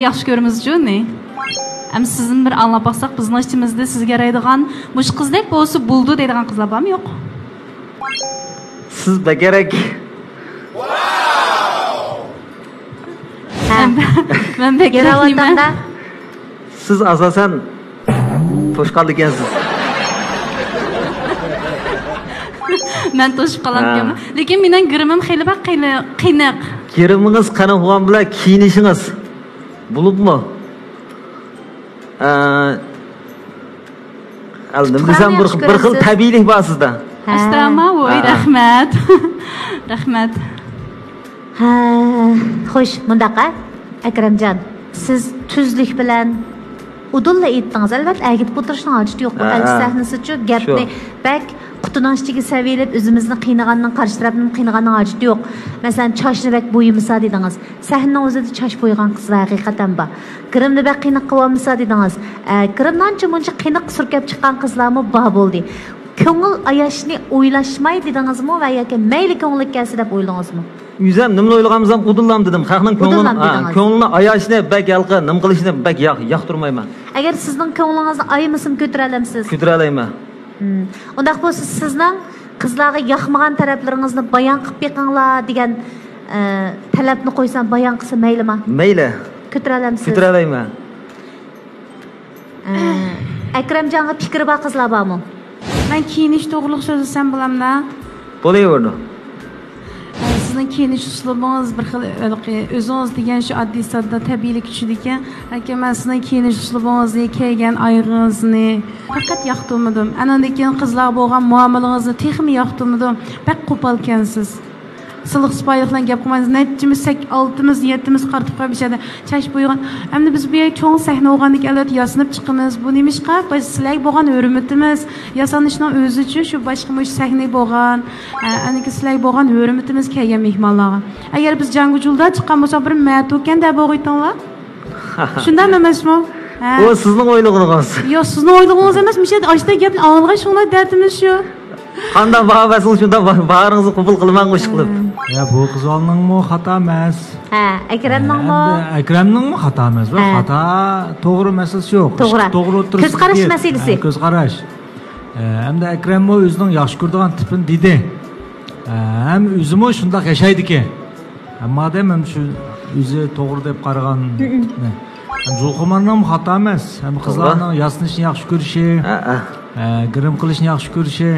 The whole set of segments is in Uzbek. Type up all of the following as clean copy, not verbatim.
Yaxşı görümüz ne? Hem sizin bir anlap baksak bizning ichimizda sizga yaraydigan mush qizdek bo'lsa buldu deydigan qizlar bormi yo'q? Siz bekerek. Ben bekereyim. Siz asasen toşqal ekansiz. Men to'shib qolarkanman. Lekin mening girimim xeyli baq qiynaq. Girimingiz qana bo'lgan bilan kiyinishingiz bulubmi? Aldım desem bir xil tabiiylik bor sizda. Astrama voy rahmat. Rahmat. Ha, xo'sh, mundaqa Akramjon, siz tuzlik bilan udulla aytdingiz. Albatta, agit o'tirishning hojati yo'q. Bu sahnasichu gapni bak qutuning ichiga savilib o'zimizni qiynaganning qarshi tarafni qiynaganning hojati yo'q. Masalan, choshni bak bo'yimisa dedingiz. Sahnaning o'zida chosh bo'ygan qizlar haqiqatan bor. Kirimni bak qiynaq qilmasa dedingiz. Kirimdan muncha qiynaq surkab chiqqan qizlarmi bor bo'ldi. Ko'ngil ayashni o'ylashmay dedingizmi va yoki mayli ko'ngilga kelsa deb o'yladingizmi? Yüzem nimle oylagamız ham udullam dedim. Xalqning ko'nglini ayashni bak yalqi nim qilishni bak yoqtirmayman. Agar sizning ko'nglingizni aymasin ko'tara olamsiz. Ko'tara olayman. Undaq bo'lsa sizning qizlarga yoqmagan taraflaringizni bayon qilib beqinglar degan talabni qo'ysam bayon qilsa maylimi? Mayli. Ko'tara olamsiz. Ko'tara olayman. Akramjonga fikri bor qizlar bormi? Men kiyinish to'g'riliq so'zlasam bo'lamda? Bo'laverdi. Sizning kiyinish uslubingiz bir xil o'zingiz degan shu oddiy sodda tabiiylik tushidi ekan. Men sizning kiyinish uslubingizni, kiygan oyog'ingizni faqat yoqtirmadim. Anandan keyin qizlar bo'lgan muomalangizni texmi yoqtirmadim. Bak qo'pol ekansiz. Siliq sipoyilik bilan gap qilmaysiz. Netimiz 6imiz, 7imiz qartib qo'yishadi. Chash bo'ygan. Endi biz bu yer cho'ng sahna o'g'andik albatta yosinib chiqamiz. Bu nimishqa? Biz sizlar bo'lgan hurmatimiz, yasanishning o'zi-chi shu boshqa mush sahna bo'lgan, aniki sizlar bo'lgan hurmatimiz kelgan mehmonlarga. Agar biz jangujulda chiqqan bo'lsak bir ma'tokan deb o'ytinglar. Shundan emasmi? O sizning o'ylig'ingiz. Yo'q, sizning o'ylig'ingiz emas. Misha ochda gapni ang'ilga shunday dardimiz shu. Qanday bahobasin shunda bag'ringizni qubul qilmang qo'sh qilib. Ya bu qizolningmi xato emas. Ha, Akramningmi? Akramningmi xato emas. Bu xato to'g'ri masalasi yo'q. To'g'ri o'tirish. Ko'z qarash masalasi. Ko'z qarash. Hamda Akrammi o'zining yaxshi ko'radigan tipini dedi. Ham o'zimi shunday yashaydi ekan. Ammo ham shu o'zi to'g'ri deb qaragan. Zulxumarning xato emas. Ham qizlarning yasinishni yaxshi ko'rishi. Girim qilishni yaxshi ko'rishi,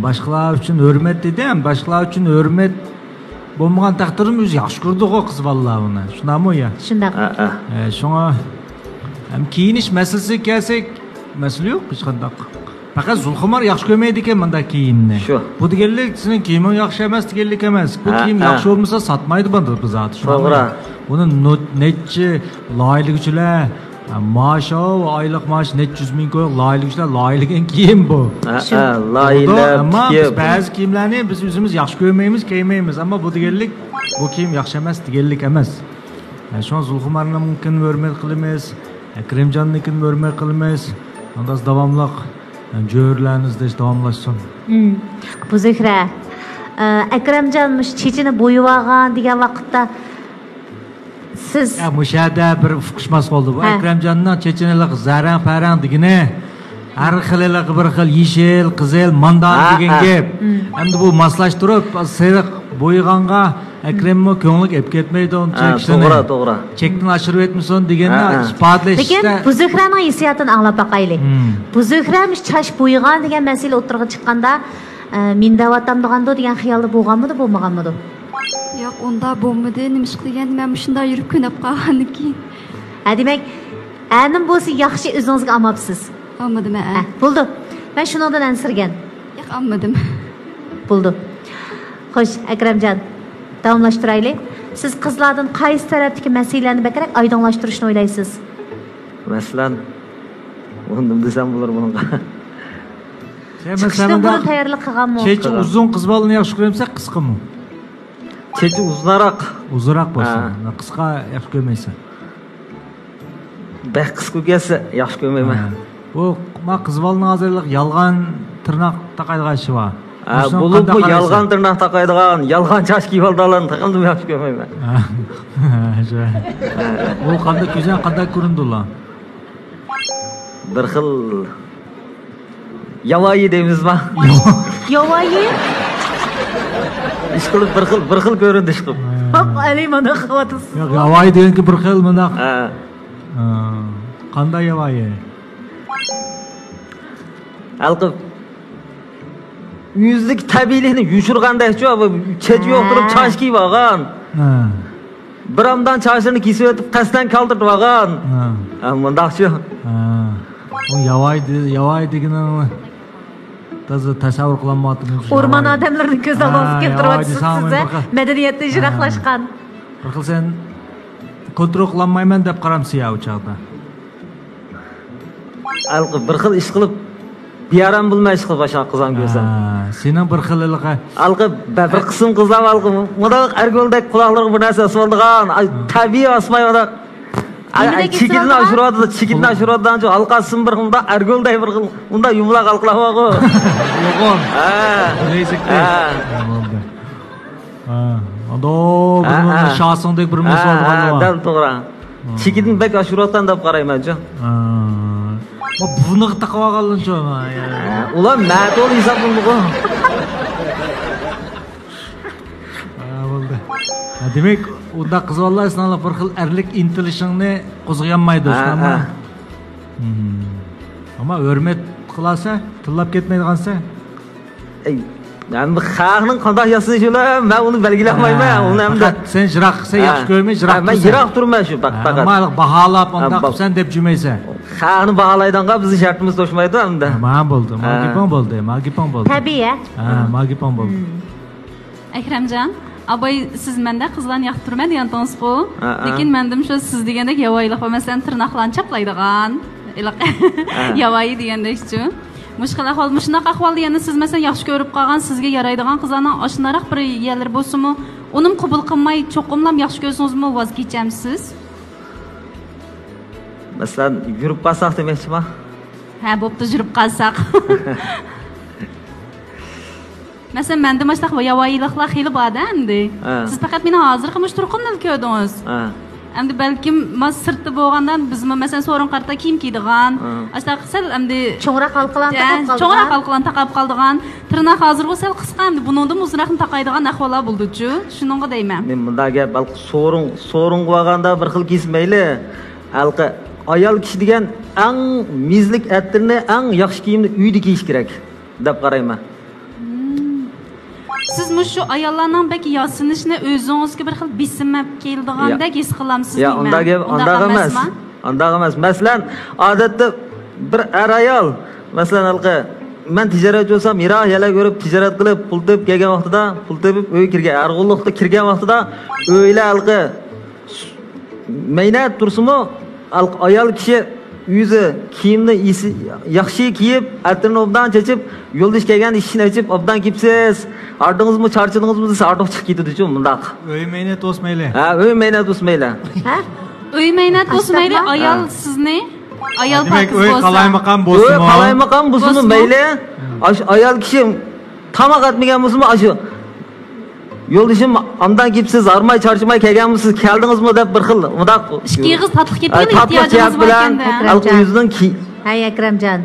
boshqalar uchun hurmat dedi ham, boshqalar uchun hurmat bo'lmagan taqdirda o'zi yaxshi ko'rdi-ku qiz bolalar uni. Shundaqmi ya? Shundaq. Shunga ham kiyinish masalasiga kelsak, masala yo'q hech qanday. Faqat Zulxumar yaxshi ko'rmaydi ekan bunday kiyimni. Bu deganlik sizning kiyiming yaxshi emas deganlik emas. Bu kiyim yaxshi bo'lmasa sotmaydi bunda biz zot. To'g'ri. Buni nechi loyihachilar maaşı aylık maaş net 100 bin koy laylıkın kiyim bu. Laylık. Ama biz bazı kiyimlerini biz yüzümüz yaxşı görmeyimiz, giymeyimiz ama bu digellik bu kiyim yaxşı emas, digellik emas. Şu an Zulxumar'ın mümkün hürmet kılımız, Akramjon'nikin hürmet kılımız. Ondan davamlıq jörlerinizde davamlaşsın. Bu Zühre, Akramjon'muş çeçini boyuvagan degan vaqtda siz ya müşahede bir fıkışmas oldu. Bu Akramjonning chechenilik zarang parang degini har xililik bir xil yeshil, qizil, mandan degan gap. Endi bu moslashtirib, seriq bo'yg'anga Akramni ko'nglik ep ketmaydi uni chekishini. To'g'ri. Chekni oshirib etmisan deganni isbotlashda. Lekin bu Zuhraning hissiyotini anglab baqaylik. Bu Zuhramish chash bo'yg'an degan masala o'tirg'i chiqqanda men da'vatam degan xiyolda bo'lganmidi, bo'lmaganmidi? Yo'q, unda bo'lmadi. Nima ish qilgan? Men shunda yurib ko'nab qolgandan keyin. Demak, anim bo'lsa yaxshi o'zingizga olmabsiz. Olmadim, Bo'ldi. Men shundan ansirgan. Yo'q, olmadim. Bo'ldi. Xo'sh, Akramjon, davomlashtiraylik. Siz qizlardan qaysi tarafdagi masalalarni bakrak oydinlashtirishni o'ylaysiz? Masalan, unda desam bo'lar bunga. Masalan, buni tayyorlik qilganmi? Chechi uzun qiz bolani yaxshi ko'ramsa, qisqami? Chechi uzunroq bo'lsin. Qisqa yaxshi ko'rmaysan. Bak qisqa kelsa yaxshi ko'rmayman. Bu qiz bolaning hozirlik yolg'on tirnoq taqaydigan ishi bor. Bulup bu yalgan tırnak takaydıgan, yalgan çaş kiyip aldılarını takıldım yaxşı görmeyim. O qanday güzel, qanday ko'rindi ular? Bir xil yavayi deymizmi? Yavayi? İş qilib bir xil ko'rindi ish qilib. Bak Ali mana xavotis. Yo'q, yavayi deganki bir xil mana. Qanday yavayi? Alqib yüzlük tabiiylikni yushirgandaychi, chet yo'qtirib chash kiyib olgan. Biramdan chashini kesib o'tib qasdan qoldirib olgan. Mundaqchi. O yavayi degani toza tasavvur qilolmayaptim. O'rmon odamlarini ko'z oldiga keltiryapsiz siz. Madaniyatda ijroqlashgan. Bir xil sen kontrol qilolmayman deb qaramsiz ya o'chaqda. Alqib bir xil ish qilib biyaram bilmay ish qilib boshqa qizam ko'rsam. Sening bir xilliqi. Alqib bir qism qizlar alqib mudaq argoldek quloqlariga bir narsa soldigan, tabiiy osmay unda chekitni ashiradidan cho halqasin bir unda argolday bir unda yumloq alqilab qo'y. Yo'g'on. Rezikda. Bo'ldi. Ado bir shasondek bir misol bo'ldi. Dal to'g'ri. Chekitni bek ashiradidan deb qarayman-chi. Buni taqib olganlar-chi. Ular ma'qul hisob bo'ldi-ku. Bo'ldi. Demak, unda qizlar sizlarga bir xil erlik intilishingni qo'zg'ayanmaydi, shundami? Ammo hurmat qilasa, tillab ketmaydigansa. Men bu xalqning qanday yasashini men uni belgilamayman. Uni hamda sen jiroq, sen yaxshi ko'rmay jiroq. Men jiroq turman shu faqat. Mayli baholab unda qilsan deb jumaysan. Xalqni baholaydigan bizning shartimiz to'shmaydi hamda. Men bo'ldi, magipon bo'ldi. Tabiiy. Magipon bo'ldi. Akramjon, abay siz menda qizlarni yoqtirma deyantіңіз-ku. Lekin mendim shu siz degandek yavoyilik bo'lmasdan tirnoqlarni chaplaydigan. Yavoyi degandek-chi. Mushkul ahvol, shunaqa ahvolda yana siz masalan yaxshi ko'rib qolgan, sizga yaraydigan qizlarning oshnaroq bir yerlar bo'lsa-mu, uni qabul qilmay cho'qimlam yaxshi ko'rsangizmi, voz kechamsiz? Masalan, yurib qolsaq demoqchimi? Ha, bo'pti, yurib qolsaq. Masalan, menda mana shunaqa yavoyiliklar xeyli bor-da endi. Siz faqat meni hozirgi mushturqimni ko'rdingiz. Endi balkim mas sirtda bo'lgandan bizmi masalan so'rin qarta kiyim kiydigan, ashta qisal endi cho'ngroq halqalan taqab qoldigan, tirnoq hozirgi sal qisqa endi buningdan uzunroqni taqaydigan ahvollar bo'ldi-chu. Shuningga deyman. Men bunda gap balki so'rin qilganda bir xil kesmayli. Halqa ayol kishi degan eng mizlik attirni, eng yaxshi kiyimni uyda kiyish kerak deb qarayman. Siz shu ayollarning baki yosinishni o'zingizga bir xil bisimab keldigandek his qilamsiz deyman. Undaq emas. Masalan, odatda bir ayol, masalan, halqa men tijorat bo'lsam, yiroq yala ko'rib tijorat qilib, pul topib kelgan vaqtida, pul topib uy kirgan, arg'unliqda kirgan vaqtida o'yla halqa maynat tursinmi, ayol kishi yüzü kiyimni yaxshi kiyib, attirni obdan chechib, yo'ldish kelgan ishini ochib, obdan kipsiz. Ardingizmi, charchadingizmi desa, ardoq chiqib ketadi-chu, bundaq. Uy mehnat o'smayli. Uy mehnat o'smayli. Uy mehnat o'smayli, ayol sizni ayol pakiz bo'lsa. Uy qalaymaqam bo'lsin. Uy qalaymaqam bo'lsin mayli. Ayol kishi tamoq atmagan bo'lsin, shu yo'ldishim ondan kipsiz, armay charchimay kelganmisiz, keldingizmi deb bir xil undaq. Ishqiyiz tatliq ketgan ehtiyojingiz bor ekanda. Alqi yuzidan Hay Akramjon.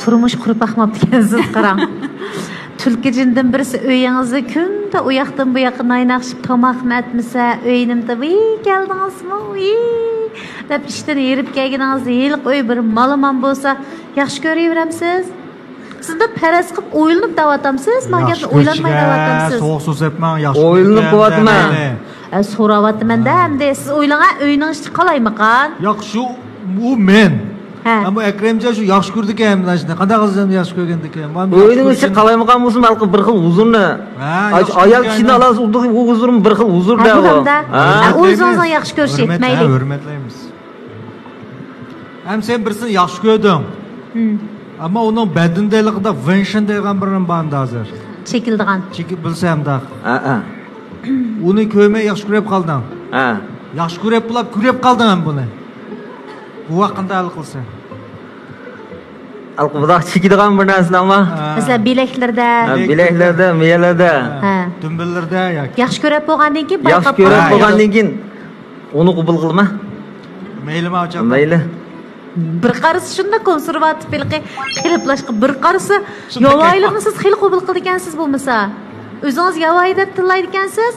Turmush qurib baxmabdi ekansiz, qarang. Tulkijindan birisi uyingizda kunda u yoqdan bu yoqqa naynaqshib tomoqni atmasa, uyinimda "Voy, keldingizmi? Voy" deb ishdan yerib kelganingizda yiliq uy bir malaman bo'lsa, yaxshi ko'raveramsiz. Sizda paras qilib o'ylanib davatamsiz, mag'abni o'ylanmay davatamsiz. So'q so'z aytmang, yaxshi. O'ylanib qo'yatman. So'rayapman-da, hamda siz o'ylagan uyning ichi qalaymiqan? Yo'q, shu u men. Ammo Akramjon shu yaxshi ko'rdi-ku, mana shunday. Qanday qilsam yaxshi ko'rgandi-ku. O'yining ichi qalaymiqan bo'lsin, balki bir xil huzurni. Ayol kishini olasiz, u huzurni bir xil huzurda u. O'zingizni yaxshi ko'rish etmaylik. Hurmatlaymiz. Ham sen birsini yaxshi ko'rding. Ammo uning badindaligida Vinshen degan birini banda hozir. Chekildigan. Chekib bilsam-da. Uni ko'rmay yaxshi ko'rib qolding. Yaxshi ko'rib bulab ko'rib qolding ham buni. Bu vaqtda hal qilsa. Alqıbıdaq çekilgan bir narsa ama. Mesela bileklarda, Bileklarda, miyalarda. Dümbellarda yoki yaxshi ko'rib bo'lgandan keyin Yaxshi ko'rib bo'lgandan keyin uni qabul qilma. Meylimi ochaq. Mayli. bir qarisi shunda konservativ qiliplashqa bir qarisi yovvoyilikni siz xil qabul qilgan ekansiz bo'lmasa o'zingiz yovvoyi deb tillaydi ekansiz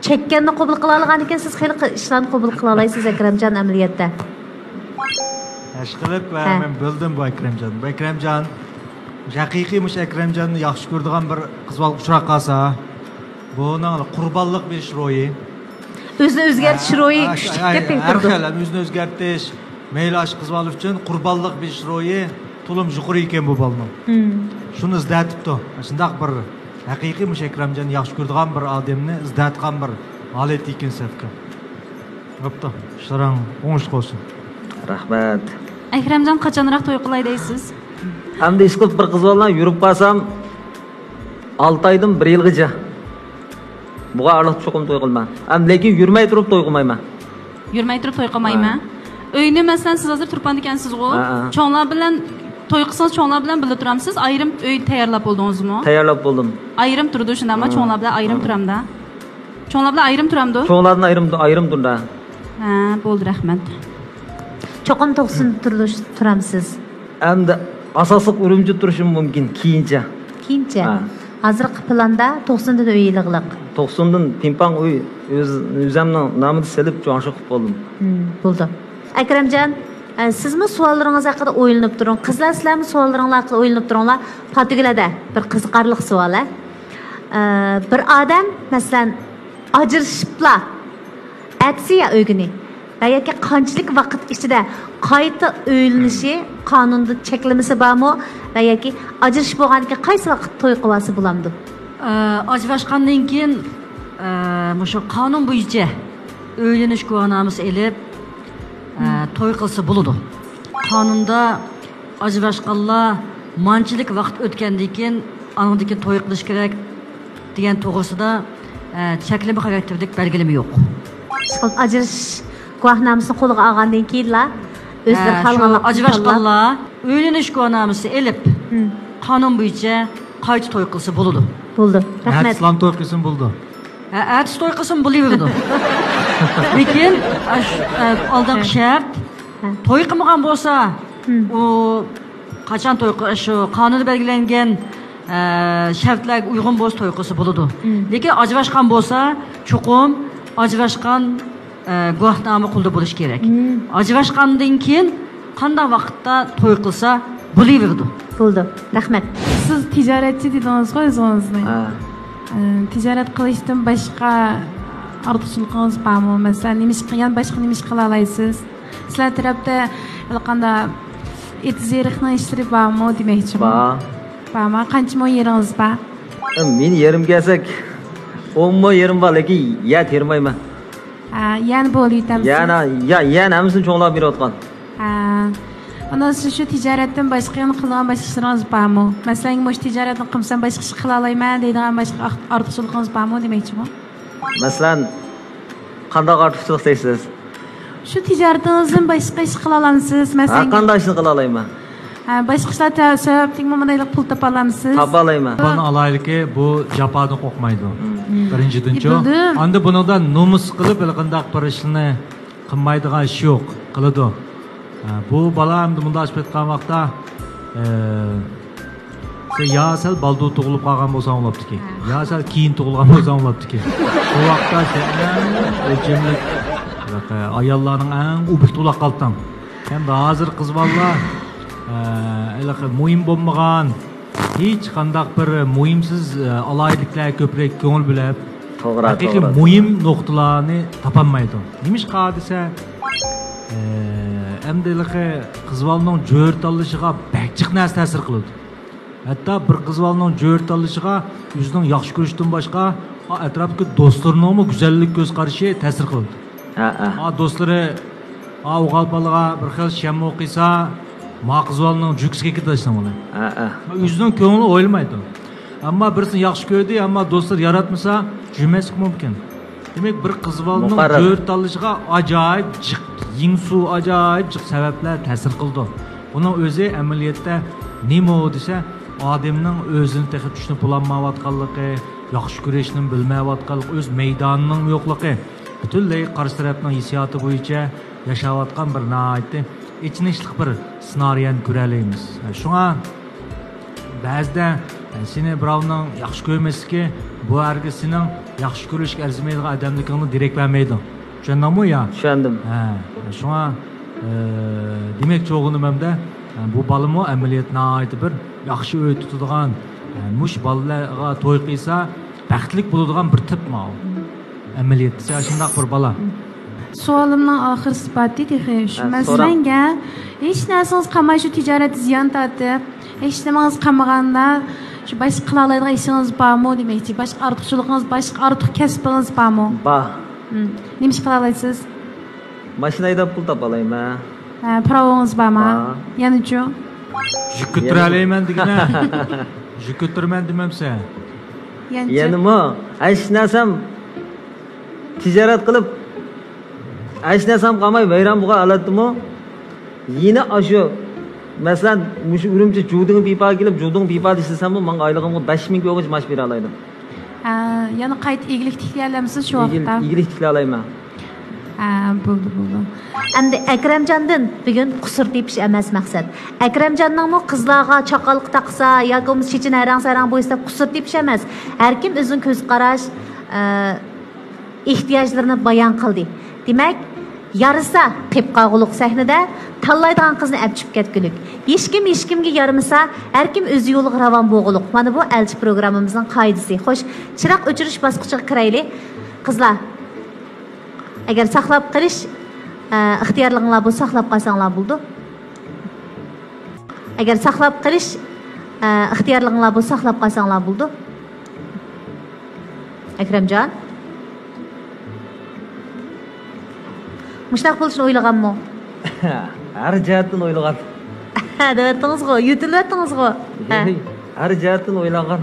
chekkanni qabul qila olgan ekansiz xil ishlarni qabul qila olasiz Akramjon amaliyotda Yash qilib men bildim bu Akramjon. Bu Akramjon haqiqiy mush Akramjonni yaxshi ko'radigan bir qiz bola uchrab qolsa, buni qurbonlik berish ro'yi. O'zini o'zgartirish ro'yi kuchlikka tegtirdi. Har xil o'zini o'zgartirish, mayli ash qiz bola uchun qurbonlik berish ro'yi to'lim yuqori ekan bu bolaning. Shuni izlatibdi. Shundaq bir haqiqiy mush Akramjonni yaxshi ko'radigan bir odamni izlatgan bir holat ekan safka. Bo'pti. Ishlaring o'ng'ishli bo'lsin. Rahmat. Akramjon qachonroq to'y qilay deysiz? Hamda ish qilib bir qiz bilan yurib qolsam 6 oydan 1 yilgacha. Buga aniq cho'qim to'y qilman. Lekin yurmay turib to'y qilmayman. Yurmay turib to'y qilmayman. Uyni masalan siz hozir turpan ekansiz-ku. Cho'nglar bilan to'y qilsangiz cho'nglar bilan birga turamsiz. Ayrim uy tayyorlab bo'ldingizmi? Tayyorlab bo'ldim. Ayrim turdi shundami? Cho'nglar bilan ayrim turamda. Cho'nglar bilan ayrim turamdi? Cho'nglardan ayrim turda. Ha, bo'ldi, rahmat. Cho'qim to'qsin turamsiz. Hamda asosiy Urumchi turishim mumkin keyincha. Keyincha. Hozirgi planda 90 dan uy yig'liq. 90 dan Pimpang uy o'zimning nomini silib jo'nshi qilib bo'ldim. Bo'ldi. Akramjon, sizmi savollaringiz haqida o'ylanib turing. Qizlar sizlarmi savollaringiz haqida o'ylanib turinglar. Portugaliyada bir qiziqarli savol. Bir odam masalan ajrashiblar. Atsiya o'g'ini va yoki qanchalik vaqt ichida qayta o'ylanishi qonunda cheklamasi bormi va yoki ajrashib bo'lgandan keyin qaysi vaqt to'y qilsa bo'lamdi? Ajrashgandan keyin o'sha qonun bo'yicha o'ylanish guvohnomasi elib to'y qilsa bo'ladi. Qonunda ajrashganlar manchilik vaqt o'tgandan keyin andan keyin to'y qilish kerak degan to'g'risida cheklama xarakterlik belgilama yo'q. Ajrash guvohnomasini qo'lga olgandan keyinlar o'zlari qalganlar ajrashganlar o'ylanish guvohnomasi elib qonun bo'yicha qayta to'y qilsa bo'ladi. Bo'ldi. Rahmat. Islom to'y qilsin bo'ldi. Ertasi to'y qilsin bo'laveradi. Lekin oldingi shart to'y qilmagan bo'lsa, u qachon to'y qilish qonunda belgilangan shartlarga uyg'un bo'lsa to'y qilsa bo'ladi. Lekin ajrashgan bo'lsa, chuqum ajrashgan guvohnoma qo'lda bo'lishi kerak. Ajrashgandan keyin qanday vaqtda to'y qilsa bo'laveradi. Bo'ldi. Rahmat. Siz tijoratchi dedingiz-ku o'zingizni. Tijorat qilishdan boshqa ortiqchiligingiz bormi? Masalan, nima ish qilgan, boshqa nima ish qila olasiz? Sizlar tarafda qanday etzerixni ishlari bormi demoqchiman. Bormi? Qancha yeringiz bor? Men yerim kelsak 10 yerim bor, lekin termayman. Yani bo'lib yetamiz. Yana hammasini cho'nglab berayotgan. Ana siz shu tijoratdan boshqa yana qilgan boshqa ishlaringiz bormi? Masalan, mush tijoratni qilsam boshqa ish qila olmayman deydigan boshqa ortiqchiligingiz bormi demoqchiman. Masalan, qanday ortiqchilik deysiz? Shu tijoratingizdan boshqa ish qila olamsiz? Masalan, qanday ishni qila olaman? Boshqa ishlar sababli bunday pul topa olamsiz? Topa olaman. Buni alaylikki, bu jafodan qo'rqmaydi. Birinchidan-chi, endi bunidan nomus qilib qandaq bir ishni qilmaydigan ish yo'q, qiladi. Bu bola endi bunda ochib ketgan vaqtda ya sal baldu tug'ilib qolgan bo'lsang bo'libdiki, ya sal keyin tug'ilgan bo'lsang bo'libdiki. Bu vaqtda o'lchamlik ayollarning eng ubihtuloq qaltan. Endi hozir qiz bolalar muhim bo'lmagan hech qanday bir muhimsiz alayliklarga ko'proq ko'ngil bilib, haqiqiy muhim nuqtalarni topolmaydi. Nima desa, endi qiz bolaning jo'r tanlashiga bakchiq narsa ta'sir qiladi. Hatto bir qiz bolaning jo'r tanlashiga o'zining yaxshi ko'rishdan boshqa atrofdagi do'stlarining go'zallik ko'z qarashi ta'sir qiladi. Do'stlari o'g'il bolaga bir xil sham o'qisa, maqzolning juksiga ketishdan bo'ladi. O'zining ko'ngli o'ylamaydi. Ammo birisini yaxshi ko'rdi, ammo do'stlar yaratmasa, jumaslik mumkin. Demak, bir qiz bolaning jo'r tanlashiga ajoyib jiq, yingsu ajoyib jiq sabablar ta'sir qildi. Buning o'zi amaliyotda nima o desa odamning o'zini texib tushunib bo'lmayotganligi, yaxshi ko'rishni bilmayotganligi, o'z maydonining yo'qligi, butunlay qarshi tarafning hissiyoti bo'yicha yashayotgan bir nihoyatda ichinishli bir ssenariyni ko'ralaymiz. Shunga ba'zida seni birovning yaxshi ko'rmasligi bu hargiz sening yaxshi ko'rishga arzimaydigan odamligingni direkt bermaydi. Tushundingmi ya? Tushundim. Shunga demak cho'g'inimda bu balamo amaliyot nihoyatda bir yaxshi o'y tutadigan, mush bolalarga to'y qilsa baxtlik bo'ladigan bir tip ma'l. Amaliyot esa shunday bir bola. Savolimning oxir sifati dexish. Masalanga hech narsangiz qilmay shu tijorat ziyon tortib, hech nimangiz qilmaganda shu boshqa qila oladigan ishingiz bormi demakchi? Boshqa ortiqchiligingiz, boshqa ortiq kasbingiz bormi? Bor. Nima ish qila olasiz? Mashina haydab pul topa olayman. Pravongiz bormi? Yana-chi? Yuk ko'taralayman degina. Yuk ko'taraman demamsa. Yanimi? Hech narsam tijorat qilib hech narsam qilmay bayram bo'lgan oladimi? Yine ashu masalan, mush Urumchi juding pipa kelib, juding pipa desam, menga oyligimga 5000 yo'g'ich mash bera olaydim. Yana qayta eglik tiklay olamsiz shu vaqtda? Eglik tiklay olayman. Bo'ldi. Endi Akramjondan bugun qusur tepish emas maqsad. Akramjonning qizlarga chaqaloq taqsa yoki o'z chechin harang-sarang bo'ysa qusur tepish emas. Har kim o'zining ko'z qarash, ehtiyojlarini bayon qildi. Demak, yarisa qilib qolgulik sahnada tanlaydigan qizni apchib ketgulik. Hech kimga yarimasa, har kim o'z yo'liga ravon bo'lgulik. Mana bu elchi programmamizning qoidasi. Xo'sh, chiroq o'chirish bosqichiga kiraylik. Qizlar, agar saqlab qilish ixtiyorliginglar bo'lsa, saqlab qolsanglar bo'ldi. Agar saqlab qilish ixtiyorliginglar bo'lsa, saqlab qolsanglar bo'ldi. Akramjon, mushtaq bo'lishni o'ylaganmi? Har jihatdan o'ylagan. Devatdingizmi? Yutilyaptingizmi? Har jihatdan o'ylagan.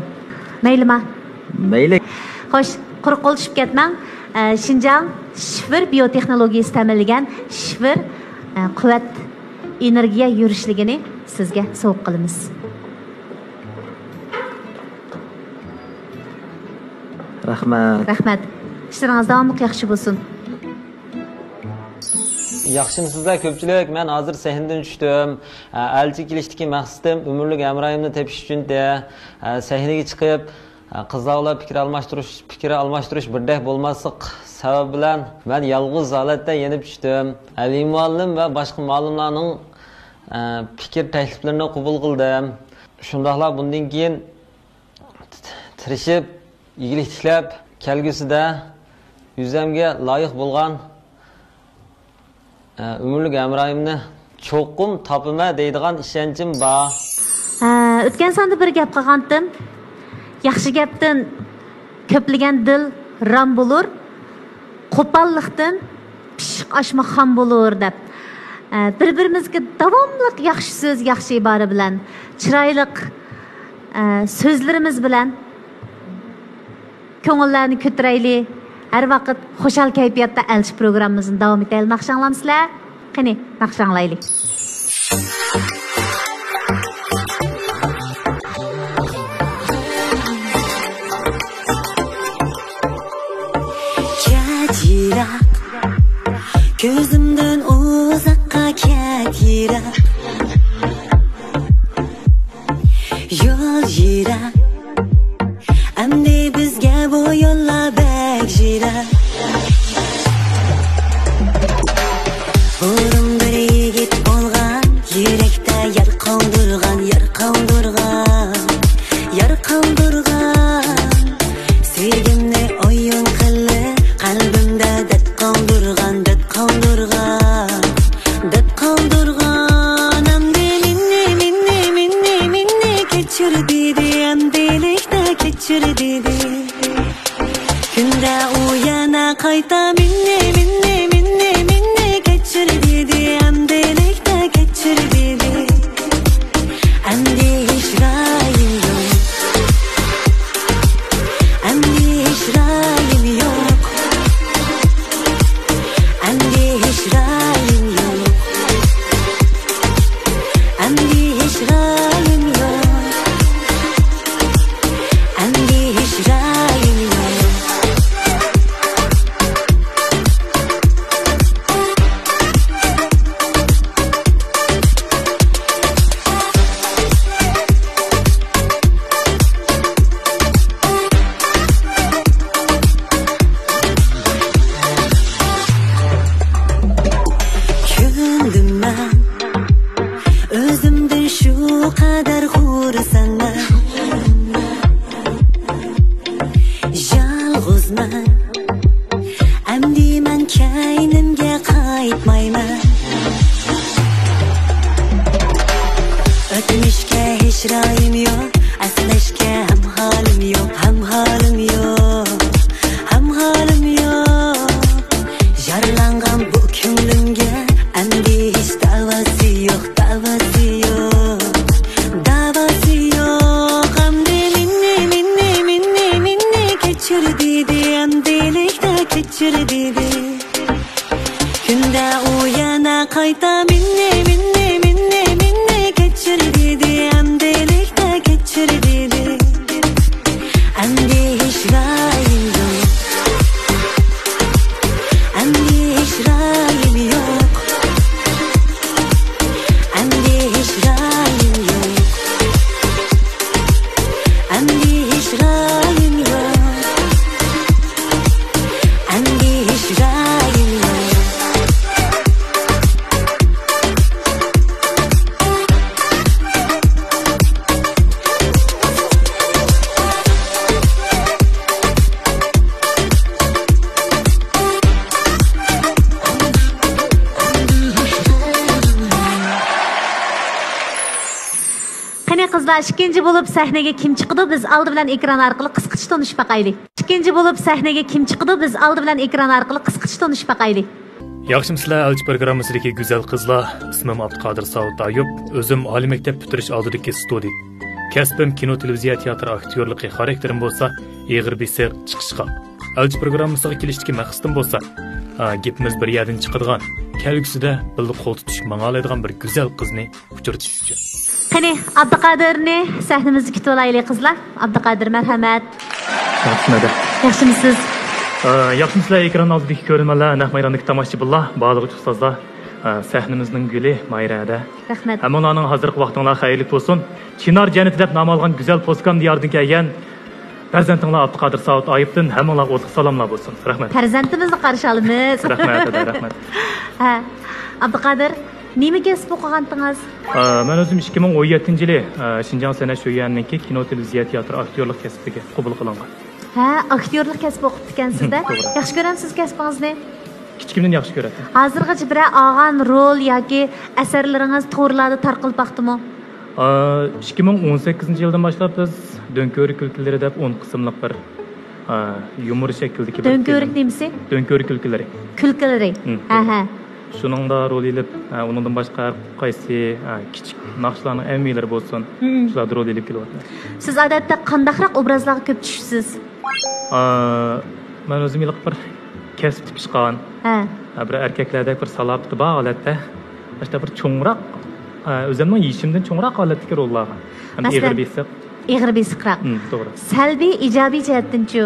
Maylimi? Mayli. Xo'sh, quruq qo'l tushib ketmang. Xinjiang shifr biotexnologiyasi ta'minlagan shifr quvvat energiya yurishligini sizga sovg'a qilamiz. Rahmat. İşleriniz davamlı yaxshi bo'lsin. Yaxshimisizlar ko'pchilik? Men hozir sahnadan tushdim. Elchi kelishdagi maqsadim umrlik hamroyimni tepish uchun sahnaga chiqib, qizlarga fikr almashtirish birdek bo'lmaslik sabab bilan men yolg'iz holatda yenib tushdim. Ali muallim va boshqa ma'lumlarning fikr takliflarini qabul qildim. Shundaqlar bundan keyin tirishib, iyilik tiklab, kelgusida yuzamga loyiq bo'lgan umrlik hamroyimni cho'qim topima deydigan ishonchim bor. O'tgan sonda bir gap qilgandim. Yaxshi gapdan ko'pligan dil ram bo'lur, qo'pollikdan pishiq oshma xam bo'lur deb. Bir-birimizga davomli yaxshi so'z, yaxshi ibora bilan, chiroyli so'zlarimiz bilan ko'ngillarni ko'taraylik. Her vaqt xo'shal kayfiyatda elchi programmamizni davom etaylik. Naqshanglamsizlar? Qani, naqshanglaylik. Yirak, ko'zimdan uzoqqa ket yirak. Yo'l yirak, endi bizga bu yo'llar bek yirak. Bo'rim bir yigit bo'lgan, yurakda yer qoldirgan. Sevgimni o'yin qilib, qalbimda dard qoldirgan. Endi minni kechir dedi, endilikda kechir dedi. Kunda u yana qayta minni kechir dedi, endilikda kechir dedi. Endi hech rayim yo'q, endi hech rayim yo'q, endi hech rayim yo'q, endi hech rayim yo'q. minne minne minne minne geçir dedi Andelikte geçir dedi Andi hiç rayim yok Andi hiç rayim yok Andi hiç rayim yok Andi hiç rayim yok Andi hiç rayim yok Qizlar, ikkinchi bo'lib sahnaga kim chiqdi? Biz oldi bilan ekran orqali qisqacha tanishib baqaylik. Ikkinchi bo'lib sahnaga kim chiqdi? Biz oldi bilan ekran orqali qisqacha tanishib baqaylik. Yaxshimsizlar, Elchi programmasidagi go'zal qizlar. Ismim Abduqodir Saud Ayub, o'zim oliy maktab bitirish oldidagi student. Kasbim kino, televiziya, teatr aktyorligi, xarakterim bo'lsa, eg'ir besiq chiqishqa. Elchi programmasiga kelishdagi maqsadim bo'lsa, gapimiz bir yerdan chiqadigan, kelgusida bilib qo'l tutish mang'alaydigan bir go'zal qizni uchratish uchun. Qani, Abduqodirni sahnamizga kutib olaylik qizlar. Abduqodir, marhamat. Rahmat. Yaxshimisiz? Yaxshimsizlar, ekran oldidagi ko'rmanlar, naq maydondagi tomoshabinlar, bog'liq ustozlar, sahnamizning guli Mayrada. Rahmat. Hammalarning hozirgi vaqtinglar xayrli bo'lsin. Chinar jannati deb nom olgan go'zal Poskam diyoridan kelgan farzandinglar Abduqodir Saud Ayubdan hammalarga o'tliq salomlar bo'lsin. Rahmat. Farzandimizni qarshi olamiz. Rahmat. Ha, Abduqodir, nima kasb o'qigansiz? Men o'zim 2017-yili Shinjang san'at sho'yaninniki kino, televiziya, teatr aktyorlik kasbiga qabul qilingan. Ha, aktyorlik kasbi o'qib ekansiz-da. Yaxshi ko'ramsiz kasbingizni? Kichikimdan yaxshi ko'raman. Hozirgacha bir olgan rol yoki asarlaringiz to'g'rilarda tarqalib baqdimi? 2018-yildan boshlab biz Dönkörik kulkilari deb 10 qismliq bir yumor shaklidagi bir Dönkörik nimasi? Dönkörik kulkilari. Kulkilari. Ha. Shuningda rol elib, undan boshqa qaysi kichik naqshlarning amiylari bo'lsin, shularni rol elib kelyapman. Siz odatda qandaqroq obrazlarga ko'p tushisiz? Men o'zim iliq bir kasb tipishgan. Bir erkaklarda bir salobati bor holatda, boshqa bir cho'ngroq, o'zimning yishimdan cho'ngroq holatdagi rollarga. Ham eg'ir besiq. Eg'ir besiqroq. To'g'ri. Salbiy, ijobiy jihatdan-chi?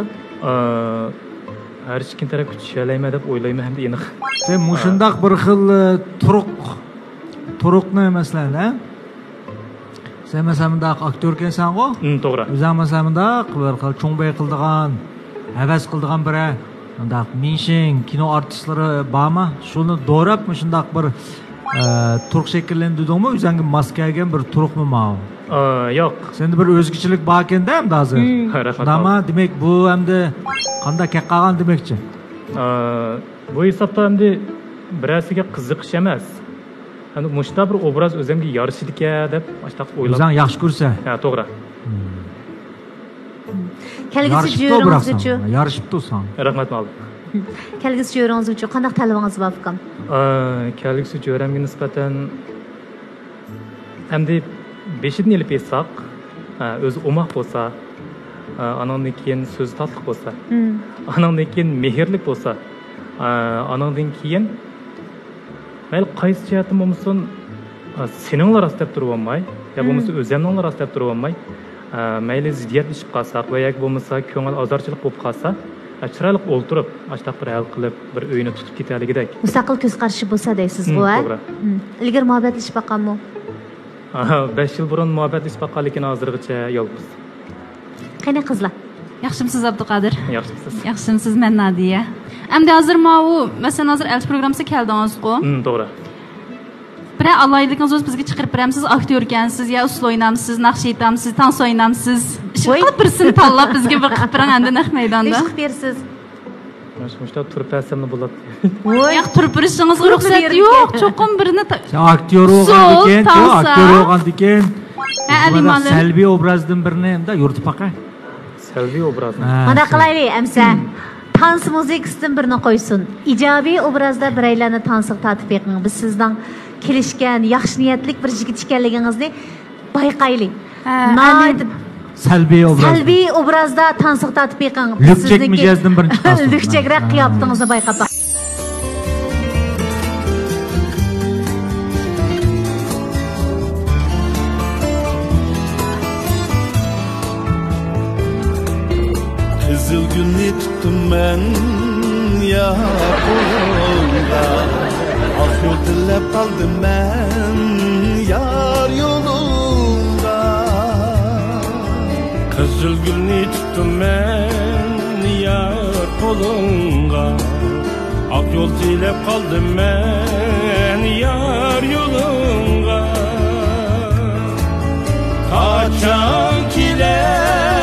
Her ikki tarafga tushalayman deb o'ylayman hamda aniq. Sen mushundaq bir xil turuqni masalan, sen masalan aktyor ekansan-ku? To'g'ri. O'zim masalan bir xil cho'ngbay qildigan, havas qildigan biri, undaq minshin kino artistlari bormi? Shuni do'rab shundaq bir turuq shakllantirdingmi? O'zingga mos kelgan bir turuqmi ma'lum? Yo'q. Senda bir o'zgachilik bor ekanda hamda hozir. Nima demak bu hamda qanday qolgan demakchi? Bu hisobda hamda birasiga qiziqish emas. Hani mushta bir obraz o'zimga yarashidika deb mashta o'ylab. O'zing yaxshi ko'rsa. Ha, to'g'ri. Kelgusi jo'ringiz uchun. Yarashib tursan. Rahmat ma'lum. Kelgusi jo'ringiz uchun qanday talabingiz bor ekan? Kelgusi jo'ramga nisbatan hamda beshidan ilib etsak, o'zi umoq bo'lsa, anandan keyin so'z tatliq bo'lsa, anandan keyin mehrlik bo'lsa, anandan keyin mayli qaysi jihatim bo'lmasin, seninglar astab turib olmay, yo bo'lmasa o'zimninglar astab turib olmay, mayli ziddiyat ishib qolsak va yoki bo'lmasa ko'ngil ozorchilik bo'lib qolsa, chiroyli o'ltirib, ashtaq bir hal qilib, bir uyni tutib ketaligidek. Mustaqil ko'z qarashi bo'lsa deysiz bu, ha? To'g'ri. Ilgari muhabbatlashib boqqanmi? 5 yil burun muhabbatlashib boqqan, lekin hozirgacha yolg'iz. Qani qizlar? Yaxshimisiz Abduqodir? Yaxshimisiz. Yaxshimisiz, men Nadiya. Endi hozir masalan hozir elchi programmasiga keldingiz-ku. To'g'ri. Bir alayligingiz o'z bizga chiqarib beramiz, aktyor ekansiz, yo usul o'ynamsiz, naqsh aytamsiz, dans o'ynamsiz. Qilib birsini tanlab bizga bir qilib berang endi naq maydonda. Ish qilib bersiz. Shuncha turib bersammi bo'ladi. Yo'q, turib berishingizga ruxsat yo'q. Cho'qim birini aktyor bo'lgan ekan, aktyor bo'lgan ekan. Alimalim. Salbiy obrazdan birini hamda yuritib baqa. Salbiy obraz. Mana qilaylik, amsa. Dans muzikasidan birini qo'ysin. Ijobiy obrazda biraylarni tansiq tatib beqing. Biz sizdan kelishgan, yaxshi niyatlik bir yigit ekanligingizni bayqaylik. Salbiy obrazda tansiq tatib beqing. Lükchek mijozdan birinchi tasavvur. Lükchekroq qiyofatingizni bayqab. men ya qo'lga oq yo'l tilab qoldim men yar yo'lingda qizil gulni tutdim men yar qo'lingga oq yo'l tilab qoldim men yar yo'lingga qachon kelarsan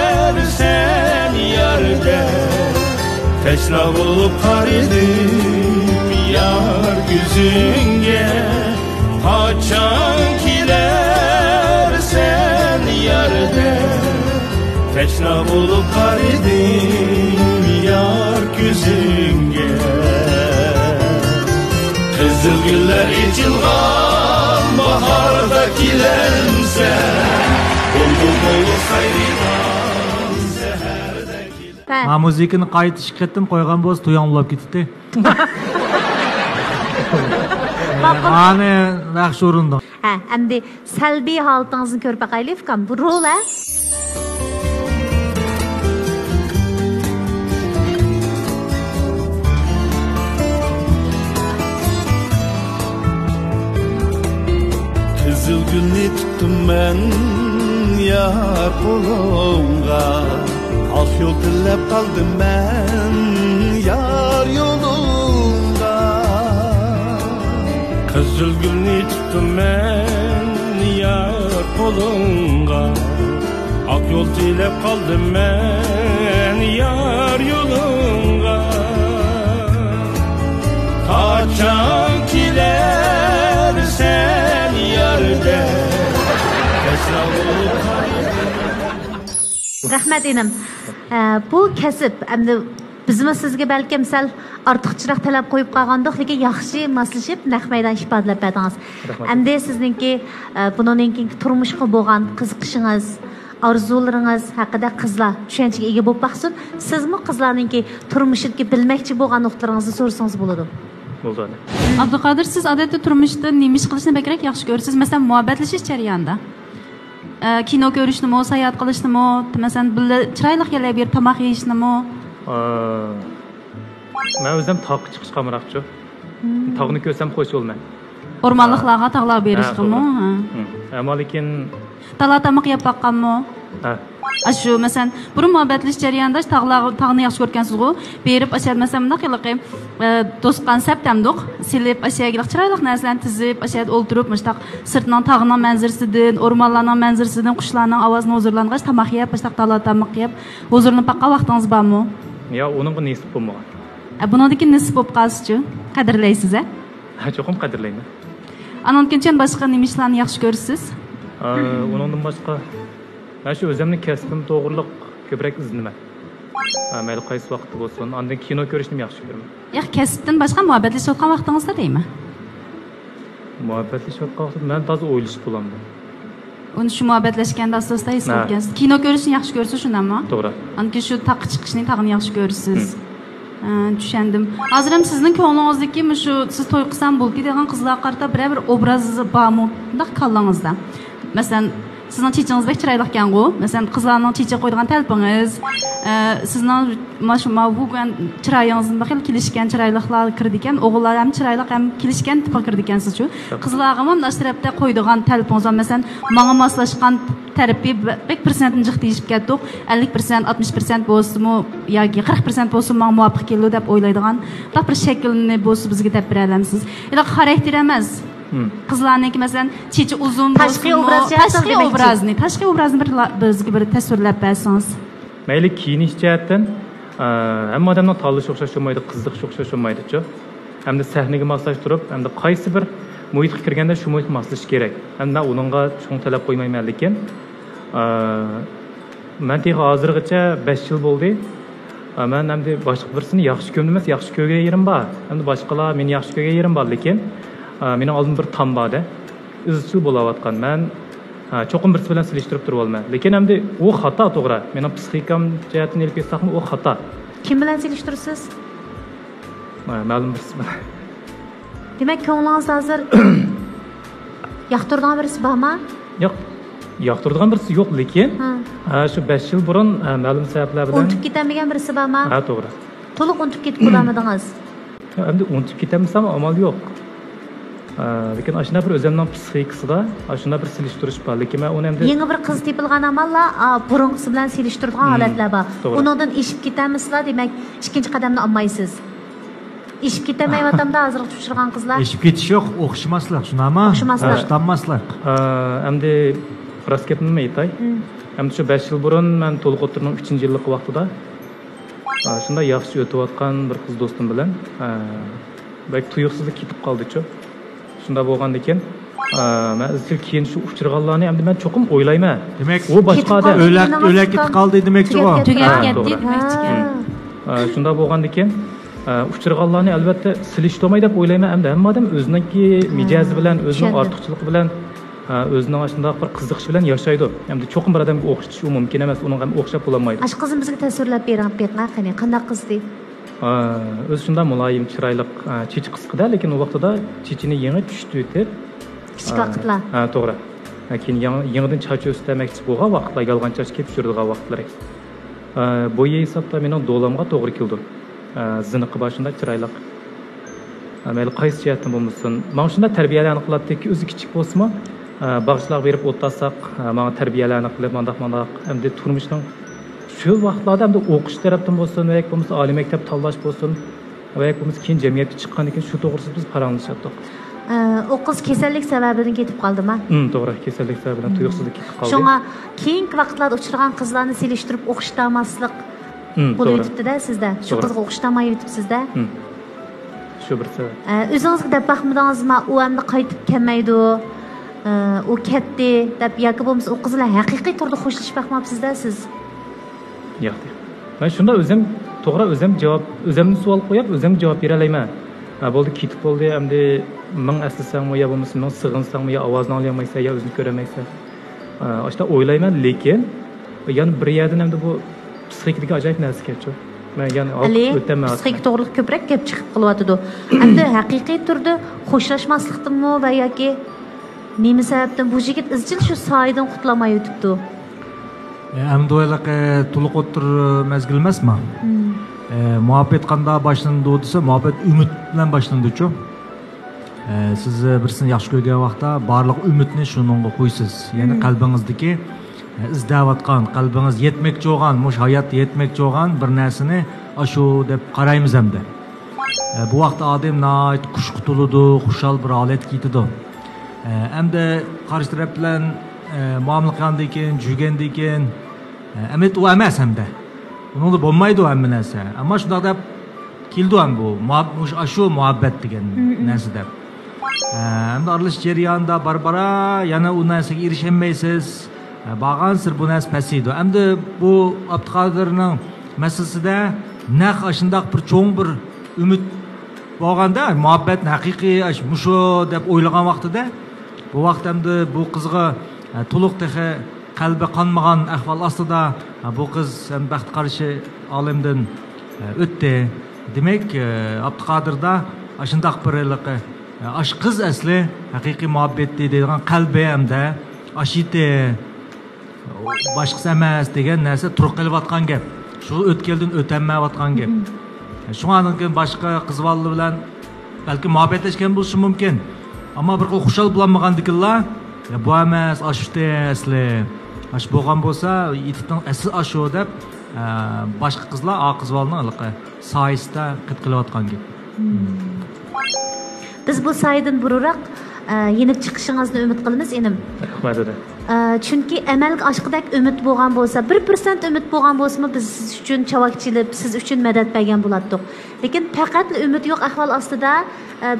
yarga teşna bulup qaridim yar yüzünge qachon kelarsan yarga teşna bulup qaridim yar yüzünge qizil gullar ichilgan baharda kelarsan bulbul sayridan seherda kelar Ha muzikani qaytish qetdim qo'ygan bo'lsa to'yonlab ketdi. Mane yaxshi o'rinda. Ha, endi salbiy holatingizni ko'rib baqaylik, kam bu rol ha? Qizil gulni tutdim men yar qo'lingga oq yo'l tilab qoldim men yar yo'lingda qizil gulni tutdim men yar qo'lingga oq yo'l tilab qoldim men yar yo'lingga qachon kelarsan yarga Rahmat enim. Bu kasb endi bizmi sizga balkim sal ortiqchiroq talab qo'yib qolgandik, lekin yaxshi moslashib naq maydon ifodalab berdingiz. Endi sizningki buningki turmushga bo'lgan qiziqishingiz, orzularingiz haqida qizlar tushunchaga ega bo'lib baqsin. Sizmi qizlarningki turmushga bilmoqchi bo'lgan nuqtalaringizni so'rasangiz bo'ladi. Bo'ldi. Abduqodir, siz odatda turmushda nima ish qilishni bakrak yaxshi ko'rasiz? Masalan, muhabbatlashish jarayonida. Kino ko'rishnimi, sayohat qilishnimi, masalan, birga chiroyli kelib bir tomoq yeyishnimi? Men o'zim tog'ga chiqishga qamroqchi. Tog'ni ko'rsam xush bo'lman. O'rmonliqlarga tog'lar berishmi? Ammo lekin tala tomoq yeb baqqanmi? Ha. Shu masalan, bir muhabbatlash jarayonida tog'ni yaxshi ko'rgansiz-ku, berib ashad masalan bunday qilib do'stqan saptamdiq, silib ashagiliq chiroyli narsalarni tizib, ashad o'ltirib, mushtaq sirtning tog'ning manzarasidan, o'rmonlarning manzarasidan, qushlarning ovozini huzurlangach, tomoq yeb, mushtaq tala tomoq yeb, huzurni paqqa vaqtingiz bormi? Ya, uningga nisib bo'lmagan. Buningki nisib bo'lib qolsa-chi, qadrlaysiz-a? Ha, cho'qim qadrlayman. Anonkincha boshqa nima ishlarni yaxshi ko'rasiz? Uningdan boshqa ben şu o'zimni kasbim to'g'riliq ko'proq izlayman. Mayli qaysi vaqtda bo'lsin, undan kino ko'rishni yaxshi ko'raman. Yo'q, kasbdan boshqa muhabbatlashayotgan vaqtingizda deymi? Muhabbatlashayotgan vaqtda men toza o'ylashib bo'laman. Uni shu muhabbatlashganda asosda his qilgansiz. Kino ko'rishni yaxshi ko'rasiz, shundami? To'g'ri. Anki shu taqqa chiqishni tag'ini yaxshi ko'rasiz. Tushundim. Hozir ham sizning ko'nglingizdagi shu siz to'y qilsam bo'ldi degan qizlar qarta bir obraz bormi? Bunday qo'llangizda. Masalan, sizning chechingiz bek chiroyli ekan-ku. Masalan, qizlarning checha qo'ygan talpingiz, sizning mashma bo'lgan chiroyingizni baxil kelishgan chiroyliklar kirdi ekan, o'g'illar ham chiroyli ham kelishgan tipa kirdi ekansiz-ku. Qizlarga ham nashrabda qo'ydigan talpingiz, masalan, menga moslashgan tarafi bek persentni jiqtiyib ketdik. 50%, 60% bo'lsa-mu yoki 40% bo'lsa menga muvofiq keldi deb o'ylaydigan bir shaklni bo'lsa bizga deb beramiz. Ila xarakter emas. Qizlarniki masalan chechi uzun tashqi obrazni bizga bir tasvirlab bersangiz. Mayli kiyinish jihatdan hamma odamning tanlashi o'xshash bo'lmaydi, qiziqish o'xshash bo'lmaydi-ku. Hamda sahnaga moslashtirib, hamda qaysi bir muhitga kirganda shu muhitga moslash kerak. Hamda uningga cho'ng talab qo'ymayman, lekin men hozirgacha 5 yil bo'ldi. Men hamda boshqa birsini yaxshi ko'rdim emas, yaxshi ko'rgan yerim bor. Hamda boshqalar meni yaxshi ko'rgan yerim bor, lekin mening oldimda bir tam borda. Izchil bo'layotgan. Men cho'qim birisi bilan silishtirib turib olmayman. Lekin hamda u xato, to'g'ri. Mening psixikam jihatdan elib ketsakmi, u xato. Kim bilan silishtirsiz? Ma'lum birisi bilan. Demak, ko'nglingiz hozir yoqtirgan birisi bormi? Yo'q. Yoqtirgan birisi yo'q, lekin shu 5 yil burun ma'lum sabablar bilan o'tib ketadigan birisi bormi? Ha, to'g'ri. To'liq unutib ketib qo'ymadingiz. Endi unutib ketamizmi, amal yo'q. Lekin ashuna bir o'zimning psixikasida ashuna bir silishtirish bor. Lekin men uni endi Yangi bir qiz tepilgan amallar burunqisi bilan selishtiradigan holatlar bor. Undan eshib ketamizlar, demak, ikkinchi qadamni olmaysiz. Eshib ketamayotganda hozir tushirgan qizlar. Eshib ketish yo'q, o'xshimaslar, shunami? O'xshamaslar. Endi rost gapni aytay. Endi shu 5 yil burun men to'liq o'tirning 3-yillik vaqtida shunda yaxshi o'tayotgan bir qiz do'stim bilan belki tuyuqsizlik ketib qoldi-ku. Shunda bo'lganda ekan, men izchil keyin shu uchirganlarni endi men cho'qim o'ylayman. Demak, u boshqa odam o'lak ketib qoldi demakchi u. Tugab ketdi demakchi. Shunda bo'lganda ekan, uchirganlarni albatta silishtirmay deb o'ylayman. Endi hamma odam o'ziniki mijozi bilan, o'zining ortiqchiligi bilan, o'zining shunday bir qiziqish bilan yashaydi. Endi cho'qim bir odamga o'xshatish mumkin emas, uning ham o'xshab bo'lmaydi. Ash qizim bizga tasvirlab berib ketgan, qanday qizdi? O'zi shunday muloyim, chiroyli chichi qisqida, lekin u vaqtida chichini yangi tushdi deb. Kichik vaqtlar. To'g'ri. Keyin yangidan choch o'stirmoqchi bo'lgan vaqtlar, yolg'on choch kelib yurdigan vaqtlar. Bo'yi hisobda mening do'lamga to'g'ri keldi. Ziniqi boshida chiroyli. Mayli qaysi jihatdan bo'lmasin, men shunda tarbiyalarni qiladiki, o'zi kichik bo'lsa-mu, bag'ishlar berib o'tsasak, menga tarbiyalarni qilib, mandaq endi turmushning shu vaqtlarda ham o'qish tarafdan bo'lsin, yoki bo'lmasa oliy maktab tanlash bo'lsin, yoki bo'lmasa keyin jamiyatga chiqqandan keyin shu to'g'risida biz paranglashdik. O qiz kasallik sababidan ketib qoldimi? To'g'ri, kasallik sababidan tuyuqsizlik ketib qoldi. Shunga keyingi vaqtlarda uchragan qizlarni selishtirib o'qishdamaslik bo'lib o'tibdi-da sizda. Shu qizga o'qishdamayib o'tibsizda. Shu bir sabab. O'zingizga deb baxmadingizmi, u endi qaytib kelmaydi, u ketdi deb yoki bo'lmasa u qiz bilan haqiqiy turda xo'shlashib baxmabsizda siz? Yo'q. Men shunda o'zim to'g'ri o'zimni savol qo'yib, o'zim javob bera olmayman. Bo'ldi, ketib bo'ldi, endi men aslasangmi yo bo'lmasa men sig'insangmi yo ovozni olmaysa yo o'zini ko'ramaysa. Ashta o'ylayman, lekin yana bir yerdan endi bu psixikadagi ajoyib narsa ketdi. Men yana o'taman. Psixik to'g'riliq ko'proq kelib chiqib qilyotdi. Endi haqiqiy turda xo'shlashmaslikdanmi va yoki nima sababdan bu yigit izchil shu soydan qutlamay o'tibdi? Endi o'ylaqa to'liq o'tir mezgil emasmi? Muhabbet qanday boshlandi desa, muhabbet umid bilan boshlandi-ku. Siz birsini yaxshi ko'rgan vaqtda barliq umidni shuningga qo'ysiz. Ya'ni qalbingizdagi izlayotgan, qalbingiz yetmoqchi bo'lgan, mush hayotda yetmoqchi bo'lgan bir narsani shu deb qaraymiz hamda. Bu vaqtda odam nayt qush qutuladi, xushal bir holat ketadi. Hamda qarshi taraf bilan muomala qilgandan keyin, jurgandan keyin amet u emas hamda. Uni bo'lmaydi hamma narsa. Ammo shunday deb keldi ham bu. Shu muhabbat degan narsa deb. Hamda aralash jarayonida barbara yana u narsaga erisholmaysiz. Bag'an sir bu narsa pasaydi. Hamda bu Abduqodirning masalasida naq shunday bir cho'ng bir umid bo'lganda, muhabbatni haqiqiy shu deb o'ylagan vaqtida bu vaqt hamda bu qizga to'liq texe qalbi qonmagan ahvol ostida bu qiz baxt qarshi olimdan o'tdi. Demak, Abduqodirda shunday bir qiz asli haqiqiy muhabbat deydigan qalbi hamda ashite boshqasi emas degan narsa turib qilayotgan gap. Shu o'tkeldan o'tolmayotgan gap. Shundan keyin boshqa qizvonli bilan balki muhabbatlashgan bo'lishi mumkin. Ammo bir xushal bo'lmagandikinlar bu emas, ashute asli. Ash bo'lgan bo'lsa, yetibdan asli ashu deb boshqa qizlar qizvonning soyisida qilayotgan gap. Biz bu saydan bururaq yenib chiqishingizni umid qilamiz enim. Rahmat. Chunki amalga oshqidek umid bo'lgan bo'lsa, 1% umid bo'lgan bo'lsa, biz siz uchun chavakchilib, siz uchun madad bergan bo'lardik. Lekin faqat umid yo'q ahvol ostida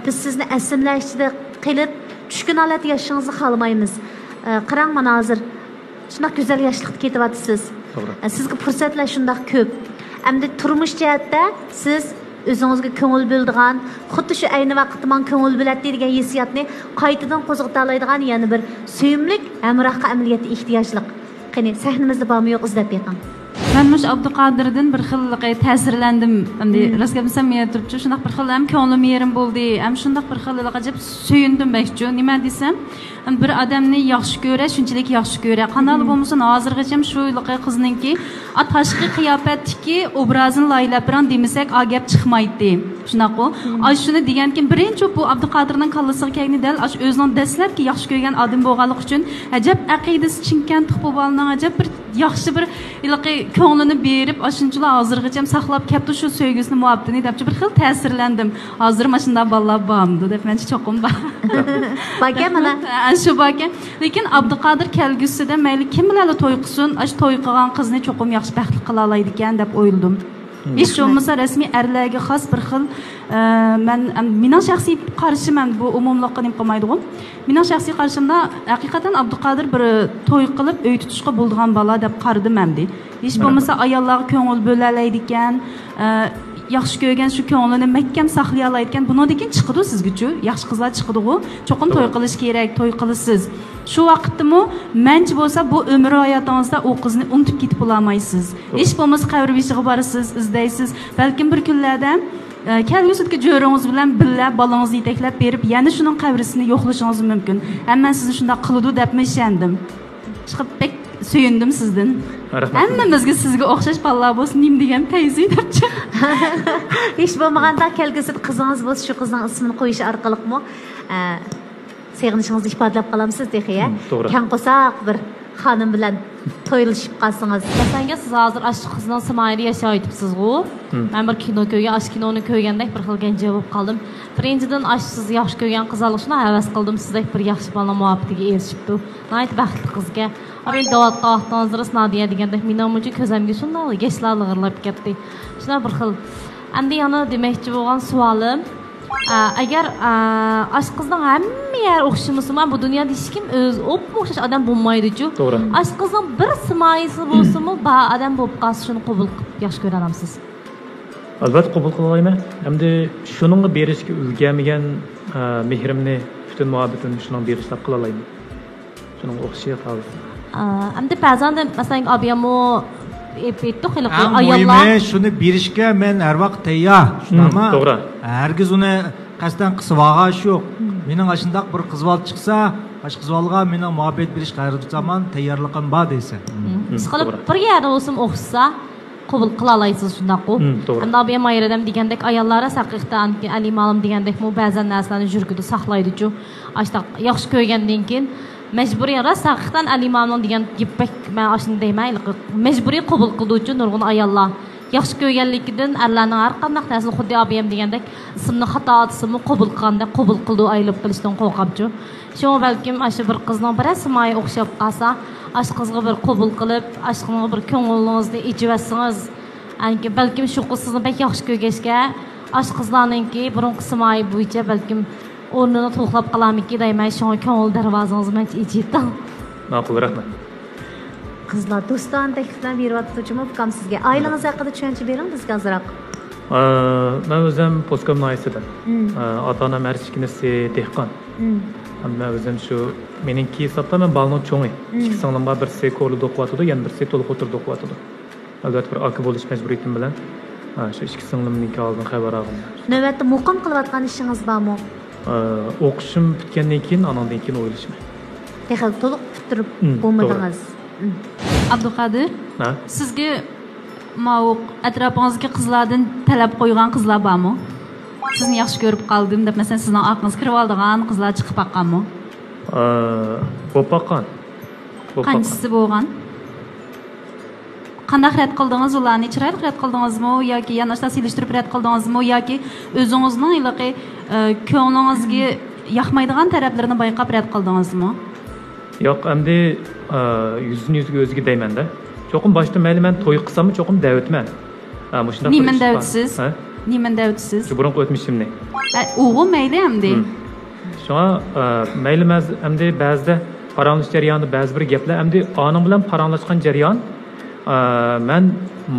biz sizni aslimlashda qilib tushkun holat yashashingizni xohlamaymiz. Qarang, mana hozir shunday go'zal yoshlikda ketyapsiz. Sizga fursatlar shunday ko'p. Endi turmush jihatda siz o'zingizga ko'ngil bildigan, xuddi shu ayni vaqtda men ko'ngil biladi degan hissiyotni qaytadan qo'zg'ata oladigan yana bir suyumlik hamrohga amaliyotga ehtiyojliq. Qani sahnamizda bormi yo'q izlab beqing. Ben mush Abduqadirdan bir xil ta'sirlandim. Endi rost gapimsam men turibchi, shunday bir xil ham ko'nglim yerim bo'ldi. Ham shunday bir xil ajab suyundim bekchu. Nima desam, bir odamni yaxshi ko'ra, shunchalik yaxshi ko'ra. Qanday bo'lmasin, hozirgacha shu qizninki tashqi qiyofatdagi obrazini laylab bilan demasak, a gap chiqmaydi. Shunaqo. Ay shuni degankim, birinchi bu Abduqadirning kallasiga kelgani dal o'zining dastlabki yaxshi ko'rgan odam bo'lganligi uchun ajab aqidasi chinkan tuqbobalning ajab bir yaxshi bir ko'nglini berib, ashunchalar hozirgacha saqlab kelibdi shu sevgisini, muhabbatini deb bir xil ta'sirlandim. Hozir mana shunday bolalar bormi deb men cho'qim bor. Baka mana shu baka. Lekin Abduqadir kelgusida mayli kim bilan to'y qilsin, ash to'y qilgan qizni cho'qim yaxshi baxtli qila oladi ekan deb o'yladim. Hiç olmasa resmi erlerge xas bir xil mening shaxsiy qarashim bu umumlikqa nim qilmaydigan. Mening shaxsiy qarashimda haqiqatan Abduqadir bir to'y qilib uy tutishga bo'lgan bola deb qaradim hamdi. Hiç bo'lmasa ayollarga ko'ngil bo'la oladi ekan, yaxshi ko'rgan shu ko'nglini mahkam saqlay oladi ekan. Bundan chiqadi sizga-chu, yaxshi qizlar chiqadi-ku. Cho'qim to'y qilish kerak, to'y qilasiz. Shu vaqtdimi menchi bo'lsa bu umr hayotingizda o qizni unutib ketib olmaysiz. Hech bo'lmasa qabr beshiga borasiz, izlaysiz. Balkim bir kunlarda kelgusidagi jo'rangiz bilan birga bolangizni yetaklab berib, yana shuning qabrisini yo'qlashingiz mumkin. Hamma sizni shunday qiladi deb mishandim. Chiqib pek suyundim sizdan. Hammamizga sizga o'xshash bolalar bo'lsin, nim degan tayzi debchi. Hech bo'lmaganda kelgusida qizingiz bo'lsa, shu qizning ismini qo'yish orqaliqmi sevginishingizni ifodalab qolamsiz dexiya. Kan qo'saq bir xonim bilan to'yilishib qolsangiz. Masalan, siz hozir ash qizning simayida yashayapsiz-ku. Men bir kino ko'rgan, ash kinoni ko'rgandek bir xil ganja bo'lib qoldim. Birinchidan ash siz yaxshi ko'rgan qizalishni havas qildim, sizdek bir yaxshi bola muhabbatiga erishibdi. Nayt baxtli qizga. Abil davatga ahtonziriz Nadiya degandek mening uchun ko'zimga shunday gashlar lig'irlab ketdi. Shuna bir xil. Endi yana demoqchi bo'lgan savolim, agar ash qizning hamma yer o'xshamasa, bu dunyoda hech kim o'z o'xshash odam bo'lmaydi-ku. Ash qizning bir simayisi bo'lsa-mu, ba odam bo'lib qolsa shuni qabul qilib yaxshi ko'ra olamsiz. Albatta qabul qila olaman. Endi shuningga berishga ulgurmagan mehrimni, butun muhabbatimni shuning berishlar qila olaman. Shuning o'xshaydi hozir. Endi ba'zan masalan abiyamo epetto xilqi ayollar shuni berishga men har vaqt tayyor. Shunami? To'g'ri. Hargiz uni qasddan qisib olgash yo'q. Mening ashundaq bir qizval chiqsa, bosh qizvalga mening muhabbet berish qayerdaman tayyorligim bor desa. Siqilib bir yerda bo'lsam o'xshasa qabul qila olasiz shundaqku. Endi abiyam ayradam degandek ayollar haqiqatan ali ma'lum degandek mu ba'zan narsalarni yurgida saqlaydi-ku. Ashtaq yaxshi ko'rgandan keyin mecburiy ras haqiqatan Ali Mamnun degan gapbek men ashuni deyman, mecburiy qabul qildi uchun nurg'un ayollar yaxshi ko'rganligidan arlarning har qanday narsani xuddi abiyam degandek ismni xato ismni qabul qilganda qabul qildi aylib qilishdan qo'rqabchi. Shu balkim ashu bir qizning bir ismiga o'xshab qolsa, ash qizga bir qabul qilib, ashqini bir ko'nglingizni ichvasangiz, anki balkim shu qiz sizni bek yaxshi ko'rgachga, ash qizlarningki burunqi ismiga bo'yicha balkim o'rnini to'xlab qolamiki deyman, shunga ko'ngil darvozangizni men ichitdim. Ma'qul, rahmat. Qizlar do'ston takliflar beryapti-chimi, ukam sizga oilangiz haqida tushuncha bering bizga ozroq. Men o'zim postkomni oilasidan. Ota-onam har ikkinisi dehqon. Men o'zim shu meningki hisobda men balning cho'ngi. Ikki singlim bor, birisi ko'lida o'qiyotdi, yana birisi to'liq o'tirib o'qiyotdi. Albatta bir aka bo'lish majburiyatim bilan shu ikki singlimning oldin xabar oldim. Navbatda muqim qilayotgan ishingiz bormi? O'qishim bitgandan keyin, anandan keyin o'ylashman. Texnik to'liq bitirib bo'lmadingiz. Abduqadir, sizga ma'uq atrofingizga qizlardan talab qo'ygan qizlar bormi? Sizni yaxshi ko'rib qoldim deb, masalan, sizning aqlingiz kirib oldigan qizlar chiqib baqqanmi? Bo'lib baqqan. Qanchisi bo'lgan? Qanday rad qildingiz ularni? Chiroyli rad qildingizmi yoki yana shunday selishtirib rad qildingizmi yoki o'zingizning iliqi ko'nglingizga yoqmaydigan taraflarini bayqab rad qildingizmi? Yo'q, endi yuzga o'ziga deyman-da. Cho'qim boshda mayli men to'y qilsammi, cho'qim da'vatman. Shunday. Niman da'vatsiz? Niman da'vatsiz? Shu burunqi o'tmishimni. O'g'il mayli hamdi. Shunga mayli endi ba'zida paranglish jarayonida ba'zi bir gaplar endi onim bilan paranglashgan jarayon men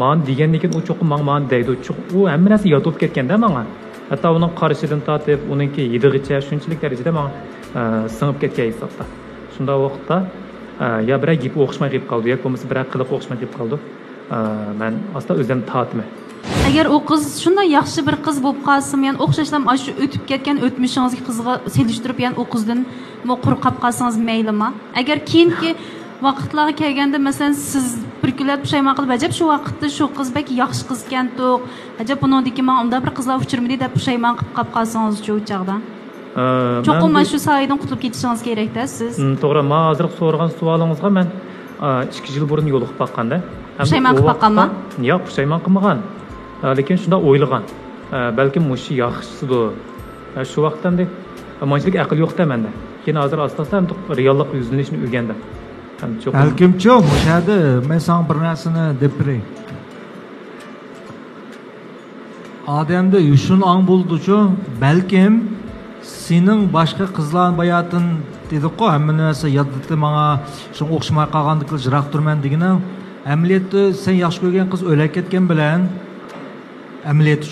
man degandan keyin u cho'qim men deydi. U hamma narsa yotib ketganda menga. Hatto uning qarishidan tortib, uningki yedig'icha shunchalik darajada menga singib ketgan hisobda. Shunda vaqtda ya bir gap o'xshmay qolib qoldi, yoki bo'lmasa bir qiliq o'xshmay qolib qoldi. Ben aslında özüm tatımı. Agar o qiz shunday yaxshi bir qiz bo'lib qolsa, ya'ni o'xshashlam shu o'tib ketgan o'tmishingizga qizga selishtirib, ya'ni o qizdan quruq qolib qolsangiz maylimi? Agar keyingi vaqtlarga kelganda, masalan, siz bir kunlar pushaymon qilib, ajab shu vaqtda shu qiz bek yaxshi qiz ekan-to'q, ajab buningdiki men unda bir qizlar uchirmidi deb pushaymon qilib qolsangiz shu chog'da. Cho'qim mana shu sahidan qutulib ketishingiz kerak-da siz. To'g'ri, men hozir so'ragan savolingizga men 2 yil burun yo'liqib baqqanda. Pushaymon qilib baqqanmi? Yo'q, pushaymon qilmagan. Lekin shunda o'ylagan. Balkim mushi yaxshisidir. Shu vaqtda manchilik aql yo'qda menda. Keyin hozir asosan reallik yuzlanishni o'rgandim. Balkimcho, mushadi, men sana bir narsani deb beray. Odamda yushun ang bo'ldi-chu, balkim sening boshqa qizlarning bayotin dedi-ku, hamma narsa yodda menga shu o'xshamay qolgandek jiroq turman degani, amaliyotda sen yaxshi ko'rgan qiz o'lib ketgan bilan amaliyot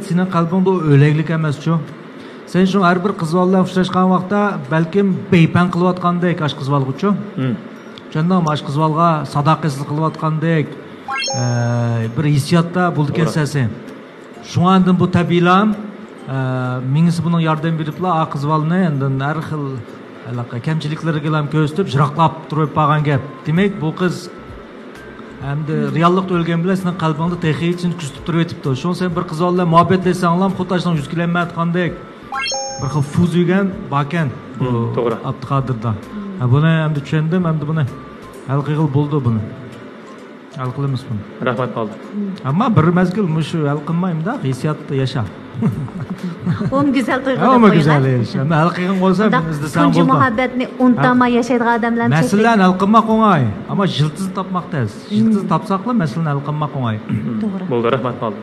sening qalbingda o'laklik emas-chu. Sen shu har bir qiz bilan uchrashgan vaqtda balkim beypan qilayotgandek ash qiz bo'lguchi. O'shanda ash qiz bolga sadoqatsiz qilayotgandek bir hissiyotda bo'ldi kelsa sen. Shundan bu tabiiylam mingisi buning yordam beriblar, a qiz bolni endi har xil kamchiliklarga ham ko'rsatib, jiroqlab turib qolgan gap. Demak, bu qiz hamda reallikda o'lgan bilan sening qalbingda texiychini kuzatib turib o'tibdi. Shun sen bir qiz bilan muhabbatlasanglar, xuddi ashunday yuz kilometrgandek bir xil fuz yegan bakan bu to'g'ri Abduqodirda. Buni hamda tushundim, hamda buni hal qilib bo'ldi buni. Hal qilamiz buni. Rahmat oldi. Ammo bir mazgil shu hal qilmaymi-da, hissiyotda yasha. O'n go'zal to'yga. Hamma go'zal yasha. Men hal qilgan bo'lsam, izdasam bo'ldi. Muhabbatni unutmay yashaydigan odamlar chekdi. Masalani hal qilmoq o'ng'ay, ammo jiltiz topmoq tez. Jiltiz topsaqlar masalani hal qilmoq o'ng'ay. To'g'ri. Bo'ldi, rahmat oldi.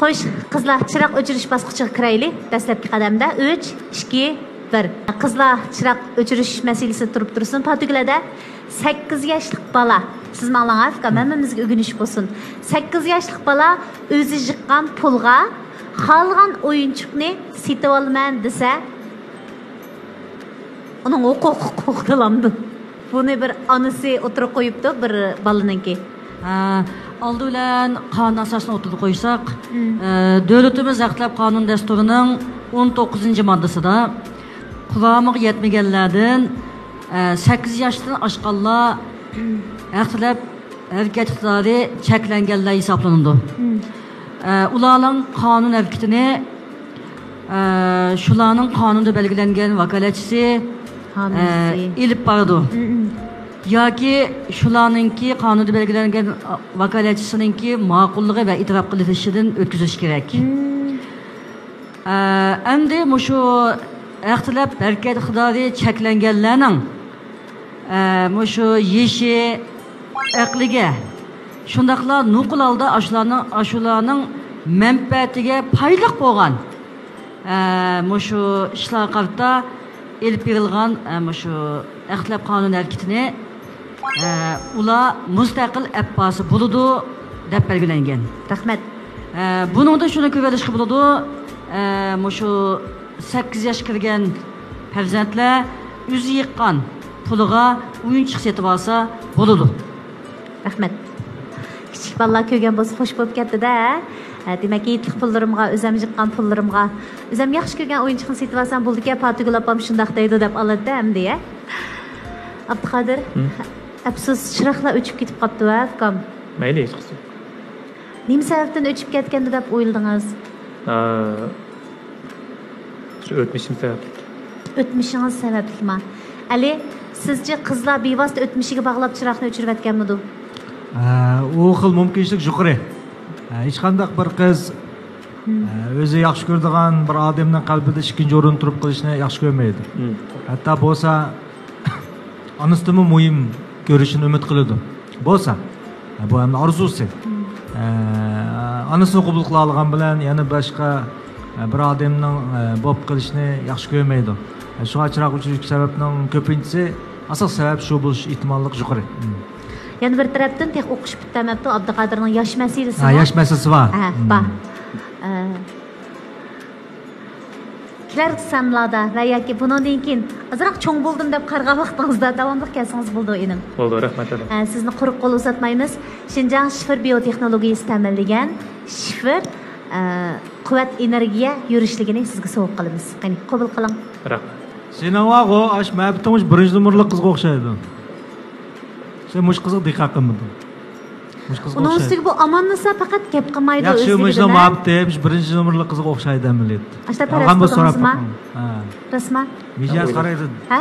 Xo'sh, qizlar chiroq o'chirish bosqichiga kiraylik. Dastlabki qadamda 3, 2, 1. Qizlar chiroq o'chirish masalasi turib tursin. Portugaliyada 8 yoshlik bola, siz ma'lumot hammamizga o'rganish bo'lsin. 8 yoshlik bola o'zi yiqqan pulga qolgan o'yinchoqni sotib olaman desa, uning huquqi qo'llanadi. Buni bir onasi o'tirib qo'yibdi bir bolaninki. Aldı bilan qonun asosini o'tirib qo'ysak, davlatimiz aqlab qonun dasturining 19-moddasida quramiga yetmaganlardan 8 yoshdan oshganlar aqlab harakat iqtidori cheklanganlar hisoblanadi. Ularning qonun harakatini shularning qonunda belgilangan vakolatchisi ilib boradi. Yoki shularningki qonunda belgilangan vakolatchisininki ma'qulligi va e'tirof qilinishidan o'tkazish kerak. Endi shu ixtilof harakat iqtidori cheklanganlarning shu yeshi aqliga shundaqla nuqul holda ashularning manfaatiga foyda bo'lgan shu ishlar qarta elib berilgan shu ixtilof qonun harakatini ular mustaqil abbasi bo'ladi deb belgilangan. Rahmat. Buningda shuni ko'rishga bo'ladi, shu 8 yoshga kirgan farzandlar o'zi yiqqan puliga o'yinchoq sotib olsa bo'ladi. Rahmat. Kichik bolalar ko'rgan bo'lsa xo'sh bo'lib ketdi-da. Demak, yetlik pullarimga, o'zim yiqqan pullarimga, o'zim yaxshi ko'rgan o'yinchoqni sotib olsam bo'ldi-ku, Portugal opam shundoq deydi deb oladi-da hamda. Abduqodir, afsus chiroqlar o'chib ketib qopti-va, ukam. Mayli, hech qilsin. Nima sababdan o'chib ketgandi deb o'yladingiz? Shu o'tmishim sababli. O'tmishingiz sabablimi? Ali, sizce qizlar bevosita o'tmishiga bog'lab chiroqni o'chirib atganmidi? U xil mumkinchilik yuqori. Hech qanday bir qiz o'zi yaxshi ko'radigan bir odamning qalbida ikkinchi o'rin turib qolishni yaxshi ko'rmaydi. Hatto bo'lsa onasidan muhim ko'rishini umid qiladi. Bo'lsa, bu ham orzusi. Onasini qabul qila olgan bilan yana boshqa bir odamning bo'lib qilishni yaxshi ko'rmaydi. Shunga chiroq o'chirish sababning ko'pinchisi asosiy sabab shu bo'lish ehtimolligi yuqori. Yani bir tarafdan tek o'qish bitamabdi, Abduqodirning yosh masalasi bor. Yosh masalasi bor. kelar sanlarda va yoki bundan keyin azroq cho'ng bo'ldim deb qarg'ab vaqtingizda davomli kelsangiz bo'ldi enim. Bo'ldi, rahmat. Sizni quruq qo'l uzatmaymiz. Xinjiang shifr biotexnologiyasi ta'minlagan shifr quvvat energiya yurishligini sizga sovg'a qilamiz. Qani qabul qiling. Rahmat. Sening vaqo ash mabitimiz birinchi nomerli qizga o'xshaydi. Sen mush qizga diqqat qilmading. Mush qizga o'xshaydi. Uning ustiga bu amonlasa faqat gap qilmaydi o'ziga. Yaxshi, mushni mabitimiz birinchi nomerli qizga o'xshaydi amaliyot. Qolgan bu so'rab. Ha. Rasman. Mijaz qaraydi. Ha?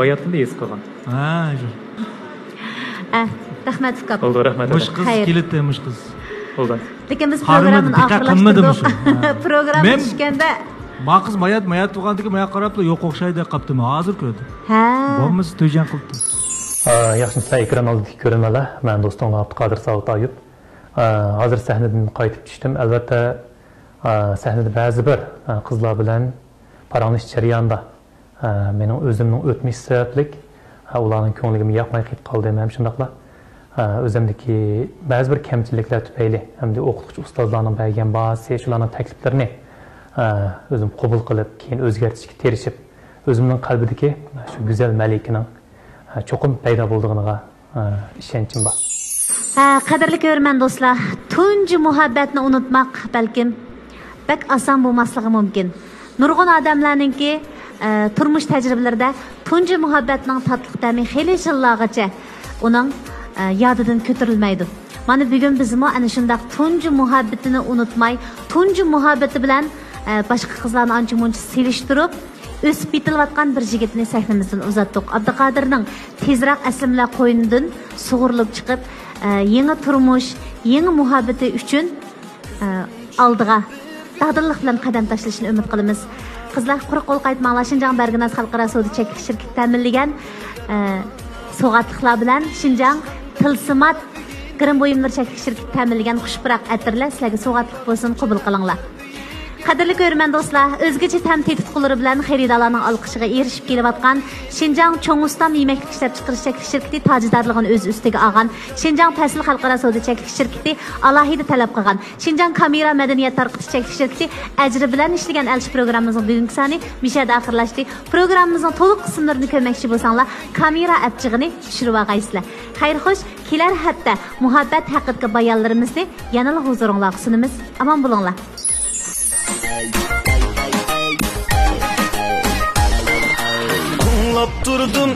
Boyatda es qilgan. Ha, shu. Rahmat ko'p. Bo'ldi, rahmat. Mush qiz keldi, mush qiz. Bo'ldi. Lekin biz programmani oxirlashtirdik. Program tushganda Maqız mayat tuğandaki mayat qarabla yo'q o'xshaydi qaptimi hozir ko'rdi. Ha. Bo'lmasa to'yjan qildi. Yaxshi sizlar ekran oldidagi ko'rmalar. Men do'stim Abduqodir Savtoyev. Hozir sahnadan qaytib tushdim. Albatta sahnada ba'zi bir qizlar bilan paranglish jarayonida mening o'zimning o'tmish sabablik ularning ko'ngliga yoqmay qolib qoldim ham shundaqla. O'zimdagi ba'zi bir kamchiliklar tufayli hamda o'qituvchi ustozlarning bergan ba'zi shularning takliflarini o'zim qabul qilib, keyin o'zgartirishga tirishib, o'zimning qalbidagi shu go'zal malikaning cho'qim paydo bo'lganiga ishonchim bor. Qadrli ko'rman do'stlar, tunji muhabbatni unutmoq balkim bak oson bo'lmasligi mumkin. Nurg'un odamlarningki turmush tajribalarida tunji muhabbatning tatliq ta'mi xeyli yillargacha uning yodidan ko'tarilmaydi. Mana bugun bizmi ana shunday tunji muhabbatini unutmay, tunji muhabbati bilan boshqa qizlarni ancha-muncha selishtirib, o'sib bitilayotgan bir yigitni sahnamizdan uzatdik. Abduqodirning tezroq aslimlar qo'ynidan sug'urilib chiqib, yangi turmush, yangi muhabbati uchun oldiga taqdirlik bilan qadam tashlashini umid qilamiz. Qizlar quruq qo'l qaytmanglar. Xinjiang Bergnas xalqaro savdo cheklanish shirkati ta'minlagan sovg'atliqlar bilan Xinjiang Tilsimat Kirim buyumlar cheklanish shirkati ta'minlagan xushbiroq atirlar sizlarga sovg'atliq bo'lsin, qabul qilinglar. Qadrli ko'rman do'stlar, o'zgacha ta'm-tetit qulari bilan xaridorlarning olqishiga erishib kelayotgan Xinjiang Cho'nguston yemaklik ishlab chiqarish cheklanish shirkati tajidorligini o'z ustiga olgan, Xinjiang Fasil xalqaro savdo cheklanish shirkati alohida talab qilgan, Xinjiang Kamera madaniyat tarqatish cheklanish shirkati ajri bilan ishlagan elchi programmamizning bugungi soni mishada oxirlashdi. Programmamizning to'liq qismlarini ko'rmoqchi bo'lsanglar, Kamera appchig'ini tushirib olgaysizlar. Xayr xo'sh, kelar hafta muhabbat haqidagi bayonlarimizni yana huzuringizga sunamiz. Omon bo'linglar. Durdum